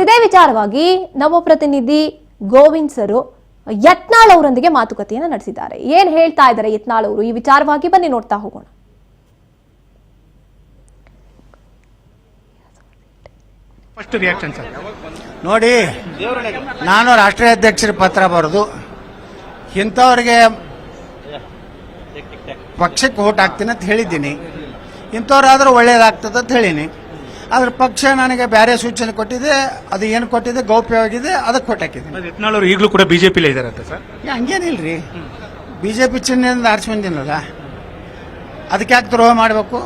ಇದೇ ವಿಚಾರವಾಗಿ ನಮ್ಮ ಪ್ರತಿನಿಧಿ ಗೋವಿಂದ್ ಸರ್ ಯತ್ನಾಳ್ ಅವರೊಂದಿಗೆ ಮಾತುಕತೆಯನ್ನು ನಡೆಸಿದ್ದಾರೆ. ಏನ್ ಹೇಳ್ತಾ ಇದ್ದಾರೆ ಯತ್ನಾಳ್ ಅವರು ಈ ವಿಚಾರವಾಗಿ ಬನ್ನಿ ನೋಡ್ತಾ ಹೋಗೋಣ. ಫಸ್ಟ್ ರಿಯಾಕ್ಷನ್ ಸರ್ ನೋಡಿ, ನಾನು ರಾಷ್ಟ್ರೀಯ ಅಧ್ಯಕ್ಷರ ಪತ್ರ ಬರೆದು ಇಂಥವ್ರಿಗೆ ಪಕ್ಷಕ್ಕೆ ಓಟ್ ಹಾಕ್ತೀನಿ ಅಂತ ಹೇಳಿದ್ದೀನಿ. ಇಂಥವ್ರಾದ್ರೂ ಒಳ್ಳೇದಾಗ್ತದೆ ಅಂತ ಹೇಳಿನಿ. ಆದ್ರೆ ಪಕ್ಷ ನನಗೆ ಬೇರೆ ಸೂಚನೆ ಕೊಟ್ಟಿದೆ. ಅದು ಏನು ಕೊಟ್ಟಿದೆ ಗೌಪ್ಯವಾಗಿದೆ, ಅದಕ್ಕೆ ಕೊಟ್ಟು ಹಾಕಿದ್ದೀನಿ. ಯತ್ನಾಳ್ ಅವರು ಈಗಲೂ ಕೂಡ ಬಿಜೆಪಿಲೇ ಇದಾರಂತೆ ಸರ್? ಹಂಗೇನಿಲ್ರಿ, ಬಿಜೆಪಿ ಚಿಹ್ನೆಯಿಂದ ಆರಿಸಿ ಬಂದಿನಲ್ಲ, ಅದಕ್ಕೆ ಯಾಕೆ ದ್ರೋಹ ಮಾಡಬೇಕು?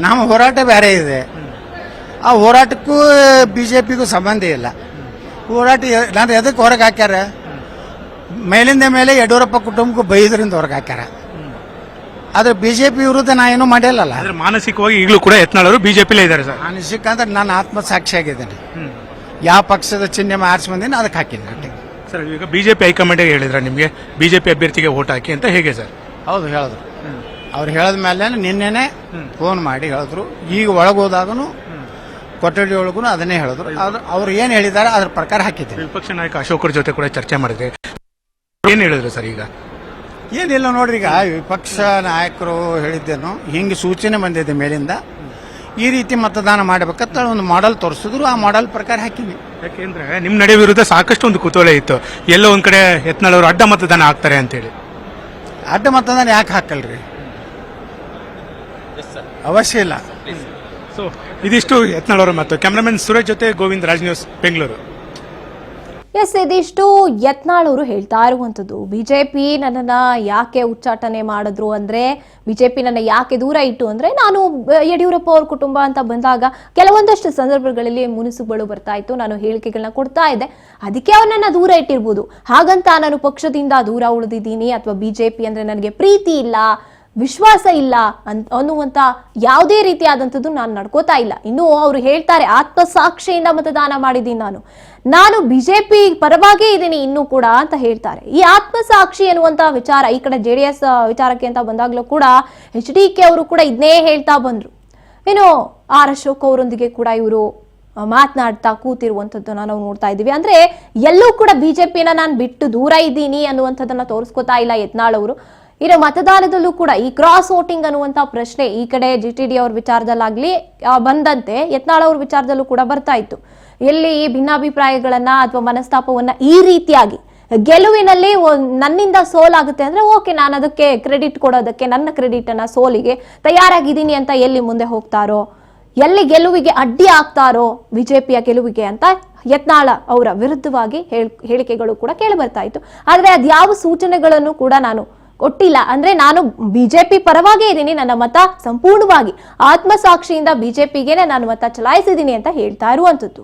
ನಮ್ಮ ಹೋರಾಟ ಬೇರೆ ಇದೆ. ಆ ಹೋರಾಟಕ್ಕೂ ಬಿಜೆಪಿಗೂ ಸಂಬಂಧ ಇಲ್ಲ. ಹೋರಾಟ ನಾನು ಎದಕ್ಕೆ ಹೊರಗೆ ಹಾಕ್ಯಾರ? ಮೇಲಿಂದ ಮೇಲೆ ಯಡಿಯೂರಪ್ಪ ಕುಟುಂಬಕ್ಕೂ ಬೈದ್ರಿಂದ ಹೊರಗೆ ಹಾಕ್ಯಾರ. ಆದ್ರೆ ಬಿಜೆಪಿ ವಿರುದ್ಧ ನಾ ಏನೂ ಮಾಡಿಲ್ಲ. ಮಾನಸಿಕವಾಗಿ ಈಗಲೂ ಕೂಡ ಯತ್ನಾಳ್ ಅವರು ಬಿಜೆಪಿಲೇ ಇದ್ದಾರೆ ಸರ್? ಮಾನಸಿಕ ಅಂದ್ರೆ ನಾನು ಆತ್ಮಸಾಕ್ಷಿಯಾಗಿದ್ದೇನೆ. ಯಾವ ಪಕ್ಷದ ಚಿಹ್ನೆ ಆರಿಸಿ ಬಂದಿನಿ ಅದಕ್ಕೆ ಹಾಕಿದ್ದೀನಿ ಸರ್. ಈಗ ಬಿಜೆಪಿ ಹೈಕಮಾಂಡ್ ಹೇಳಿದ್ರ ನಿಮಗೆ ಬಿಜೆಪಿ ಅಭ್ಯರ್ಥಿಗೆ ಓಟ್ ಹಾಕಿ ಅಂತ, ಹೇಗೆ ಸರ್? ಹೌದು, ಹೇಳಿದ್ರು. ಅವ್ರು ಹೇಳಿದ ಮೇಲೆ ನಿನ್ನೆನೆ ಫೋನ್ ಮಾಡಿ ಹೇಳಿದ್ರು. ಈಗ ಒಳಗೋದಾಗೂ ಕೊಠಡಿ ಒಳಗೂ ಅದನ್ನೇ ಹೇಳಿದ್ರು. ಅವ್ರು ಏನ್ ಹೇಳಿದಾರೆ ಅದ್ರ ಪ್ರಕಾರ ಹಾಕಿದ್ರು. ವಿಪಕ್ಷ ನಾಯಕ ಅಶೋಕರ ಜೊತೆ ಕೂಡ ಚರ್ಚೆ ಮಾಡಿದ್ರೆ ಏನ್ ಹೇಳಿದ್ರು ಸರ್? ಈಗ ಏನಿಲ್ಲ ನೋಡ್ರಿ, ಈಗ ವಿಪಕ್ಷ ನಾಯಕರು ಹೇಳಿದ್ದೇನು, ಹಿಂಗೆ ಸೂಚನೆ ಬಂದಿದೆ ಮೇಲಿಂದ, ಈ ರೀತಿ ಮತದಾನ ಮಾಡಬೇಕಂತ ಒಂದು ಮಾಡೆಲ್ ತೋರಿಸಿದ್ರು. ಆ ಮಾಡೆಲ್ ಪ್ರಕಾರ ಹಾಕಿನಿ. ಯಾಕೆಂದ್ರೆ ನಿಮ್ ನಡೆ ವಿರುದ್ಧ ಸಾಕಷ್ಟು ಒಂದು ಕುತೂಹಲ ಇತ್ತು. ಎಲ್ಲೋ ಒಂದ್ ಕಡೆ ಯತ್ನಾಳ್ ಅವರು ಅಡ್ಡ ಮತದಾನ ಆಗ್ತಾರೆ ಅಂತೇಳಿ. ಅಡ್ಡ ಮತದಾನ ಯಾಕೆ ಹಾಕಲ್ರಿ? ಅವಶ್ಯ ಇಲ್ಲ. ಸೊ ಇದಿಷ್ಟು ಯತ್ನಾಳ್ ಅವರ ಮಾತು. ಕ್ಯಾಮರಾಮನ್ ಸುರೇಶ್ ಜೊತೆ ಗೋವಿಂದ್, ರಾಜ್ ನ್ಯೂಸ್, ಬೆಂಗಳೂರು. ಇದಿಷ್ಟು ಯತ್ನಾಳ್ ಅವರು ಹೇಳ್ತಾ ಇರುವಂತದ್ದು. ಬಿಜೆಪಿ ನನ್ನನ್ನ ಯಾಕೆ ಉಚ್ಚಾಟನೆ ಮಾಡಿದ್ರು ಅಂದ್ರೆ, ಬಿಜೆಪಿ ನನ್ನ ಯಾಕೆ ದೂರ ಇಟ್ಟು ಅಂದ್ರೆ, ನಾನು ಯಡಿಯೂರಪ್ಪ ಅವ್ರ ಕುಟುಂಬ ಅಂತ ಬಂದಾಗ ಕೆಲವೊಂದಷ್ಟು ಸಂದರ್ಭಗಳಲ್ಲಿ ಮುನಿಸುಗಳು ಬರ್ತಾ ಇತ್ತು, ನಾನು ಹೇಳಿಕೆಗಳನ್ನ ಕೊಡ್ತಾ ಇದ್ದೆ, ಅದಕ್ಕೆ ಅವ್ರನ್ನ ದೂರ ಇಟ್ಟಿರ್ಬೋದು. ಹಾಗಂತ ನಾನು ಪಕ್ಷದಿಂದ ದೂರ ಉಳಿದಿದ್ದೀನಿ ಅಥವಾ ಬಿಜೆಪಿ ಅಂದ್ರೆ ನನಗೆ ಪ್ರೀತಿ ಇಲ್ಲ, ವಿಶ್ವಾಸ ಇಲ್ಲ ಅನ್ನುವಂತ ಯಾವುದೇ ರೀತಿಯಾದಂಥದ್ದು ನಾನು ನಡ್ಕೋತಾ ಇಲ್ಲ. ಇನ್ನು ಅವರು ಹೇಳ್ತಾರೆ ಆತ್ಮಸಾಕ್ಷಿಯಿಂದ ಮತದಾನ ಮಾಡಿದ್ದೀನಿ, ನಾನು ಬಿಜೆಪಿ ಪರವಾಗೇ ಇದ್ದೀನಿ ಇನ್ನೂ ಕೂಡ ಅಂತ ಹೇಳ್ತಾರೆ. ಈ ಆತ್ಮಸಾಕ್ಷಿ ಅನ್ನುವಂತ ವಿಚಾರ ಈ ಕಡೆ JDS ವಿಚಾರಕ್ಕೆ ಅಂತ ಬಂದಾಗ್ಲೂ ಕೂಡ HDK ಅವರು ಕೂಡ ಇದನ್ನೇ ಹೇಳ್ತಾ ಬಂದ್ರು. ಏನು R ಅಶೋಕ್ ಅವರೊಂದಿಗೆ ಕೂಡ ಇವರು ಮಾತನಾಡ್ತಾ ಕೂತಿರುವಂತದ್ದನ್ನ ನಾವು ನೋಡ್ತಾ ಇದ್ದೀವಿ. ಅಂದ್ರೆ ಎಲ್ಲೂ ಕೂಡ ಬಿಜೆಪಿನ ನಾನು ಬಿಟ್ಟು ದೂರ ಇದ್ದೀನಿ ಅನ್ನುವಂಥದ್ದನ್ನ ತೋರಿಸ್ಕೊತಾ ಇಲ್ಲ ಯತ್ನಾಳ್ ಅವರು. ಇನ್ನು ಮತದಾನದಲ್ಲೂ ಕೂಡ ಈ ಕ್ರಾಸ್ ವೋಟಿಂಗ್ ಅನ್ನುವಂತ ಪ್ರಶ್ನೆ ಈ ಕಡೆ GTD ಅವ್ರ ವಿಚಾರದಲ್ಲಾಗ್ಲಿ ಬಂದಂತೆ ಯತ್ನಾಳ್ ಅವ್ರ ವಿಚಾರದಲ್ಲೂ ಕೂಡ ಬರ್ತಾ ಇತ್ತು. ಎಲ್ಲಿ ಈ ಭಿನ್ನಾಭಿಪ್ರಾಯಗಳನ್ನ ಅಥವಾ ಮನಸ್ತಾಪವನ್ನ ಈ ರೀತಿಯಾಗಿ ಗೆಲುವಿನಲ್ಲಿ ನನ್ನಿಂದ ಸೋಲಾಗುತ್ತೆ ಅಂದ್ರೆ ಓಕೆ, ನಾನು ಅದಕ್ಕೆ ಕ್ರೆಡಿಟ್ ಕೊಡೋದಕ್ಕೆ, ನನ್ನ ಕ್ರೆಡಿಟ್ ಅನ್ನ ಸೋಲಿಗೆ ತಯಾರಾಗಿದ್ದೀನಿ ಅಂತ ಎಲ್ಲಿ ಮುಂದೆ ಹೋಗ್ತಾರೋ, ಎಲ್ಲಿ ಗೆಲುವಿಗೆ ಅಡ್ಡಿ ಆಗ್ತಾರೋ ಬಿಜೆಪಿಯ ಗೆಲುವಿಗೆ ಅಂತ ಯತ್ನಾಳ್ ಅವರ ವಿರುದ್ಧವಾಗಿ ಹೇಳಿಕೆಗಳು ಕೂಡ ಕೇಳಿ ಬರ್ತಾ ಇತ್ತು. ಆದ್ರೆ ಅದ್ಯಾವ ಸೂಚನೆಗಳನ್ನು ಕೂಡ ನಾನು ಕೊಟ್ಟಿಲ್ಲ. ಅಂದ್ರೆ ನಾನು ಬಿಜೆಪಿ ಪರವಾಗೇ ಇದ್ದೀನಿ, ನನ್ನ ಮತ ಸಂಪೂರ್ಣವಾಗಿ ಆತ್ಮಸಾಕ್ಷಿಯಿಂದ ಬಿಜೆಪಿಗೆನೆ ನಾನು ಮತ ಚಲಾಯಿಸಿದ್ದೀನಿ ಅಂತ ಹೇಳ್ತಾ ಇರುವಂತದ್ದು.